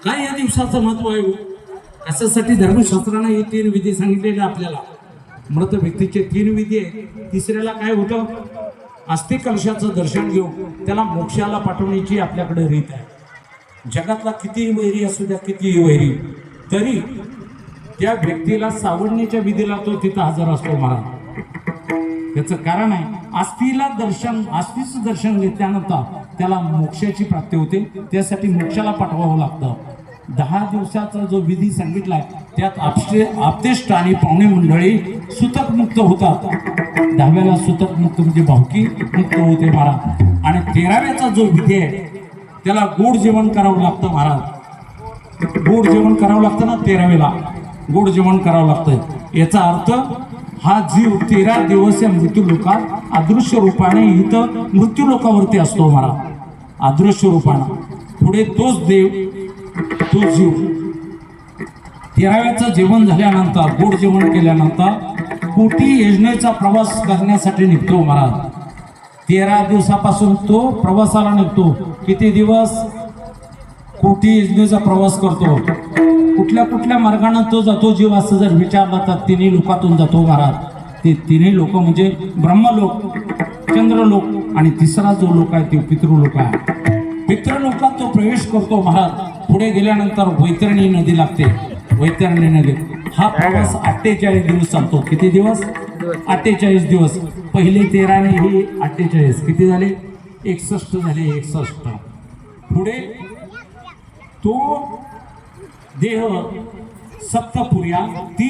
काय या दिवसाचं महत्व आहे? कशासाठी धर्मशास्त्रानं हे 3 विधी सांगितलेले आपल्याला. मृत व्यक्तीचे 3 विधी आहेत. तिसऱ्याला काय होतं? अस्थि कलशाचं दर्शन घेऊन त्याला मोक्षाला पाठवण्याची आपल्याकडे रीत आहे. जगातला कितीही वैरी असू द्या, कितीही वैरी, तरी त्या व्यक्तीला सावडण्याच्या विधीला तो तिथं हजर असतो महाराज. त्याचं कारण आहे, अस्थिचं दर्शन घेतल्यानंतर त्याला मोक्षाची प्राप्ती होते. त्यासाठी मोक्षाला पाठवावं लागतं. 10 दिवसाचा जो विधी सांगितलाय त्यात आपतेष्ट आणि पाहुणे मंडळी सुतक मुक्त होतात. 10व्याला सुतक मुक्त म्हणजे भावकी मुक्त होते महाराज. आणि 13व्याचा जो विधी आहे त्याला गोड जेवण करावं लागतं महाराज. गोड जेवण करावं लागतं ना, 13वेला गोड जेवण करावं लागतं. याचा अर्थ हा जीव 13 दिवस या मृत्यू लोकात अदृश्य रूपाने इथं मृत्यू लोकावरती असतो महाराज, अदृश्य रूपानं. पुढे तोच देव, तो जीव 13व्याचं जेवण झाल्यानंतर, गोड जेवण केल्यानंतर कोटी योजनेचा प्रवास करण्यासाठी निघतो महाराज. 13 दिवसापासून तो प्रवासाला निघतो. किती दिवस? कोटी योजनेचा प्रवास करतो. कुठल्या कुठल्या मार्गाने तो जातो जीव असं जर विचारलं तर 3 लोकातून जातो महाराज. ते 3 लोक म्हणजे ब्रह्मलोक, चंद्रलोक आणि तिसरा जो लोक आहे तो पितृलोक आहे. पितृलोकात तो प्रवेश करतो महाराज. पुढे गेल्यानंतर वैतरणी नदी लागते. वैतरणी नदी हा प्रवास 48 दिवस चालतो. किती दिवस? 48 दिवस. पहिले 13 ने हे 48 किती झाले? 61 झाले. 61. पुढे तो देह सप्तपुर्या 3